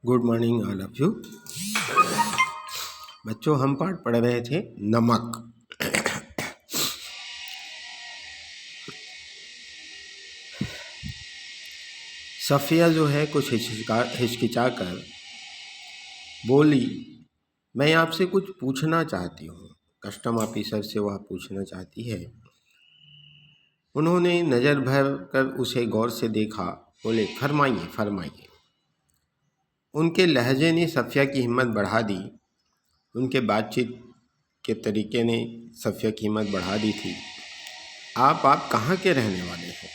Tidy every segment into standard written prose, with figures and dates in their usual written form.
Good morning all of you. बच्चों, हम पाठ पढ़ रहे थे नमक। सफ़िया जो है कुछ हिचकिचा कर बोली, मैं आपसे कुछ पूछना चाहती हूँ। कस्टम ऑफिसर से वह पूछना चाहती है। उन्होंने नज़र भर कर उसे गौर से देखा। बोले, फरमाइए फरमाइए। उनके लहजे ने सफ़िया की हिम्मत बढ़ा दी। उनके बातचीत के तरीके ने सफ़िया की हिम्मत बढ़ा दी थी। आप कहाँ के रहने वाले हैं?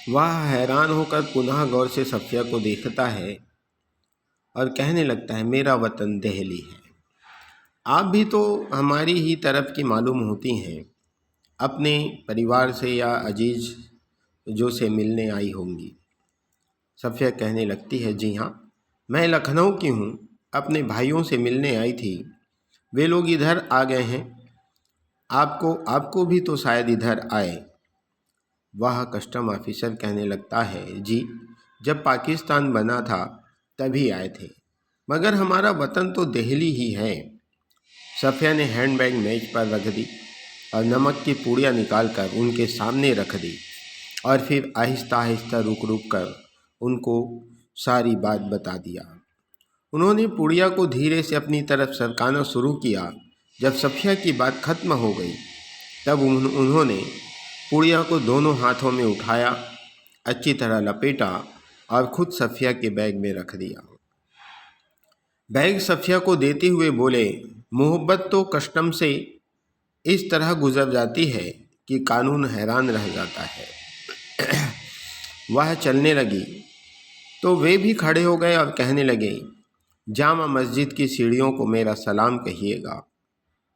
वह हैरान होकर पुनः गौर से सफ़िया को देखता है और कहने लगता है, मेरा वतन दिल्ली है। आप भी तो हमारी ही तरफ की मालूम होती हैं। अपने परिवार से या अजीज जो से मिलने आई होंगी। सफ़िया कहने लगती है, जी हाँ, मैं लखनऊ की हूँ। अपने भाइयों से मिलने आई थी। वे लोग इधर आ गए हैं। आपको भी तो शायद इधर आए। वह कस्टम ऑफिसर कहने लगता है, जी, जब पाकिस्तान बना था तभी आए थे, मगर हमारा वतन तो दिल्ली ही है। सफ़िया ने हैंडबैग मेज पर रख दी और नमक की पूड़ियाँ निकालकर उनके सामने रख दी और फिर आहिस्ता आहिस्ता रुक रुक कर उनको सारी बात बता दिया। उन्होंने पुड़िया को धीरे से अपनी तरफ सरकाना शुरू किया। जब सफ़िया की बात खत्म हो गई तब उन्होंने पुड़िया को दोनों हाथों में उठाया, अच्छी तरह लपेटा और खुद सफ़िया के बैग में रख दिया। बैग सफ़िया को देते हुए बोले, मोहब्बत तो कस्टम से इस तरह गुजर जाती है कि कानून हैरान रह जाता है। वह चलने लगी तो वे भी खड़े हो गए और कहने लगे, जामा मस्जिद की सीढ़ियों को मेरा सलाम कहिएगा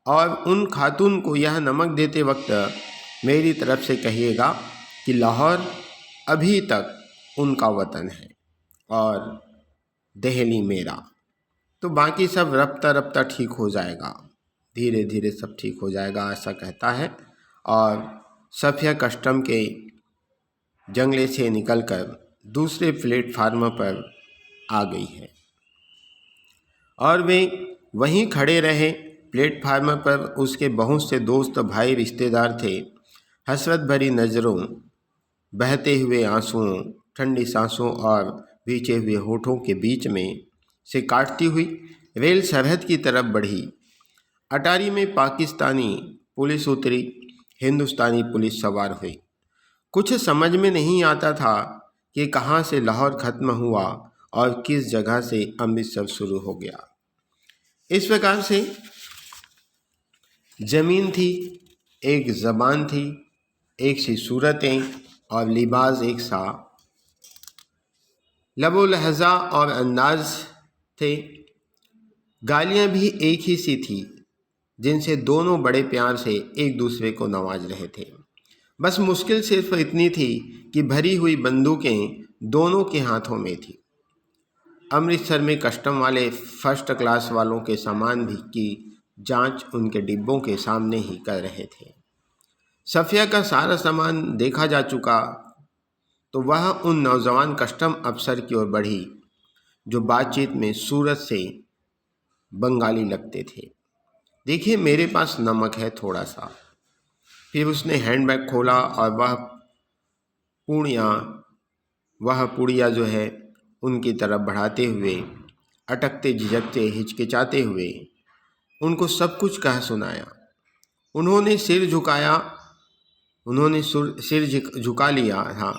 और उन खातून को यह नमक देते वक्त मेरी तरफ से कहिएगा कि लाहौर अभी तक उनका वतन है और दिल्ली मेरा। तो बाकी सब रफ्ता रफ्ता ठीक हो जाएगा, धीरे धीरे सब ठीक हो जाएगा, ऐसा कहता है। और सफ़िया कस्टम के जंगले से निकलकर दूसरे प्लेटफार्म पर आ गई है और वे वहीं खड़े रहे। प्लेटफार्म पर उसके बहुत से दोस्त, भाई, रिश्तेदार थे। हसरत भरी नज़रों, बहते हुए आंसुओं, ठंडी सांसों और भींचे हुए होठों के बीच में से काटती हुई रेल सरहद की तरफ बढ़ी। अटारी में पाकिस्तानी पुलिस उतरी, हिंदुस्तानी पुलिस सवार हुई। कुछ समझ में नहीं आता था कि कहाँ से लाहौर ख़त्म हुआ और किस जगह से अमृतसर शुरू हो गया। इस प्रकार से ज़मीन थी, एक ज़बान थी, एक सी सूरतें और लिबास एक सा, लबो लहजा और अंदाज थे। गालियाँ भी एक ही सी थी, जिनसे दोनों बड़े प्यार से एक दूसरे को नवाज रहे थे। बस मुश्किल सिर्फ इतनी थी कि भरी हुई बंदूकें दोनों के हाथों में थी। अमृतसर में कस्टम वाले फर्स्ट क्लास वालों के सामान भी की जांच उनके डिब्बों के सामने ही कर रहे थे। सफ़िया का सारा सामान देखा जा चुका तो वह उन नौजवान कस्टम अफसर की ओर बढ़ी जो बातचीत में सूरत से बंगाली लगते थे। देखिए, मेरे पास नमक है थोड़ा सा। फिर उसने हैंडबैग खोला और वह पुड़िया जो है उनकी तरफ बढ़ाते हुए, अटकते, झिझकते, हिचकिचाते हुए उनको सब कुछ कह सुनाया। उन्होंने सिर झुका लिया था।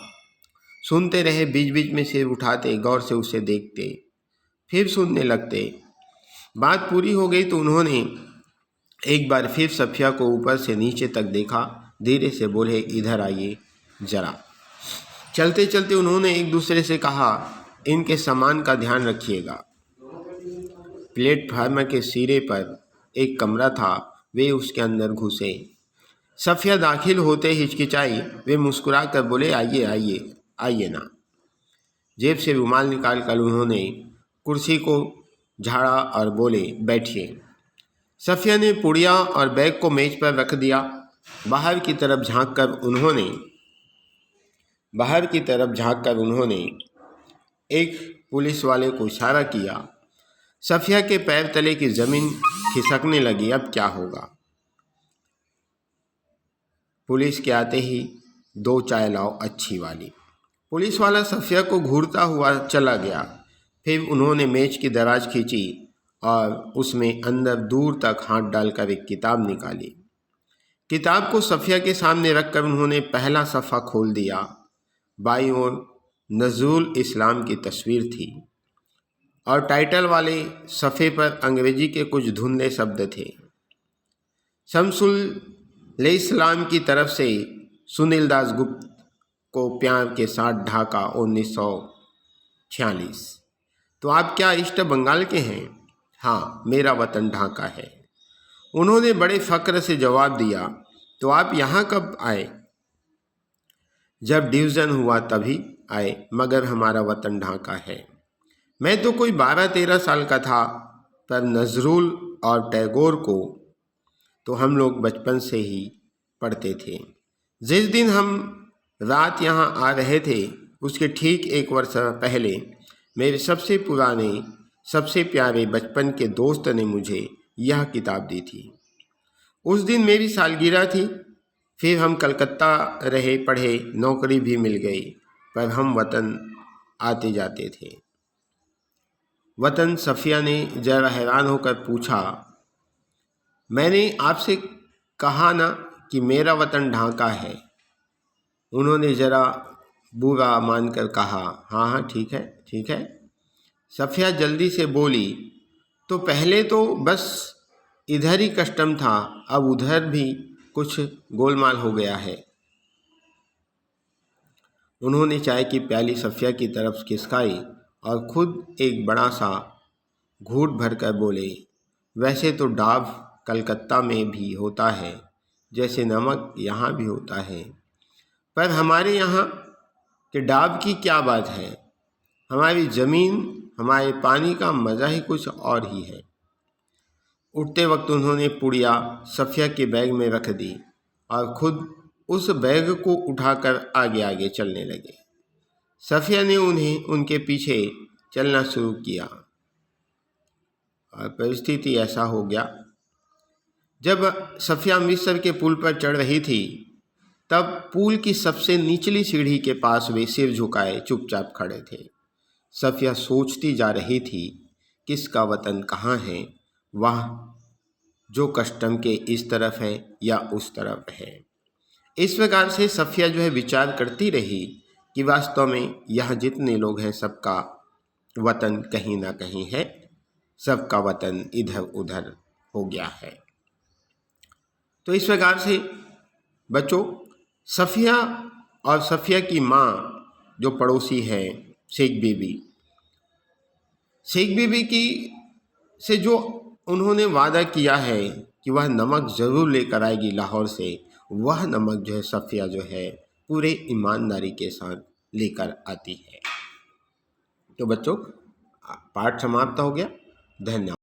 सुनते रहे, बीच बीच में सिर उठाते, गौर से उसे देखते, फिर सुनने लगते। बात पूरी हो गई तो उन्होंने एक बार फिर सफ़िया को ऊपर से नीचे तक देखा। धीरे से बोले, इधर आइए जरा। चलते चलते उन्होंने एक दूसरे से कहा, इनके सामान का ध्यान रखिएगा। प्लेटफार्म के सिरे पर एक कमरा था, वे उसके अंदर घुसे। सफ़िया दाखिल होते हिचकिचाई। वे मुस्कुरा कर बोले, आइए आइए आइए ना। जेब से रुमाल निकाल कर उन्होंने कुर्सी को झाड़ा और बोले, बैठिए। सफ़िया ने पुड़िया और बैग को मेज पर रख दिया। बाहर की तरफ झांक कर उन्होंने एक पुलिस वाले को इशारा किया। सफिया के पैर तले की ज़मीन खिसकने लगी। अब क्या होगा? पुलिस के आते ही 2 चाय लाओ अच्छी वाली। पुलिस वाला सफिया को घूरता हुआ चला गया। फिर उन्होंने मेज की दराज खींची और उसमें अंदर दूर तक हाथ डालकर एक किताब निकाली। किताब को सफिया के सामने रखकर उन्होंने पहला सफ़ा खोल दिया। बाईं ओर नज़रुल इस्लाम की तस्वीर थी और टाइटल वाले सफ़े पर अंग्रेजी के कुछ धुंधले शब्द थे। शमसुल इस्लाम की तरफ से सुनील दास गुप्त को प्यार के साथ ढाका 1946। तो आप क्या ईस्ट बंगाल के हैं? हाँ, मेरा वतन ढाका है। उन्होंने बड़े फ़क्र से जवाब दिया। तो आप यहाँ कब आए? जब डिवीज़न हुआ तभी आए, मगर हमारा वतन ढाका है। मैं तो कोई 12-13 साल का था, पर नज़रुल और टैगोर को तो हम लोग बचपन से ही पढ़ते थे। जिस दिन हम रात यहाँ आ रहे थे उसके ठीक 1 वर्ष पहले मेरे सबसे पुराने, सबसे प्यारे बचपन के दोस्त ने मुझे यह किताब दी थी। उस दिन मेरी सालगिरह थी। फिर हम कलकत्ता रहे, पढ़े, नौकरी भी मिल गई, पर हम वतन आते जाते थे। वतन, सफिया ने जरा हैरान होकर पूछा। मैंने आपसे कहा ना कि मेरा वतन ढाका है। उन्होंने जरा बुरा मानकर कहा, हाँ हाँ ठीक है ठीक है। सफिया जल्दी से बोली, तो पहले तो बस इधर ही कस्टम था, अब उधर भी कुछ गोलमाल हो गया है। उन्होंने चाय की प्याली सफिया की तरफ खिसकाई और खुद एक बड़ा सा घूंट भरकर बोले, वैसे तो डाव कलकत्ता में भी होता है, जैसे नमक यहाँ भी होता है, पर हमारे यहाँ के डाव की क्या बात है। हमारी ज़मीन, हमारे पानी का मज़ा ही कुछ और ही है। उठते वक्त उन्होंने पुड़िया सफिया के बैग में रख दी और खुद उस बैग को उठाकर आगे आगे चलने लगे। सफिया ने उन्हें उनके पीछे चलना शुरू किया और परिस्थिति ऐसा हो गया, जब सफिया अमृतसर के पुल पर चढ़ रही थी तब पुल की सबसे निचली सीढ़ी के पास वे सिर झुकाए चुपचाप खड़े थे। सफिया सोचती जा रही थी, किसका वतन कहाँ है, वह जो कस्टम के इस तरफ है या उस तरफ है। इस प्रकार से सफिया जो है विचार करती रही कि वास्तव में यहाँ जितने लोग हैं सबका वतन कहीं ना कहीं है, सबका वतन इधर उधर हो गया है। तो इस प्रकार से बच्चों, सफिया और सफिया की माँ जो पड़ोसी है शेख बीबी की से जो उन्होंने वादा किया है कि वह नमक ज़रूर लेकर आएगी लाहौर से, वह नमक जो है सफिया जो है पूरे ईमानदारी के साथ लेकर आती है। तो बच्चों, पाठ समाप्त हो गया। धन्यवाद।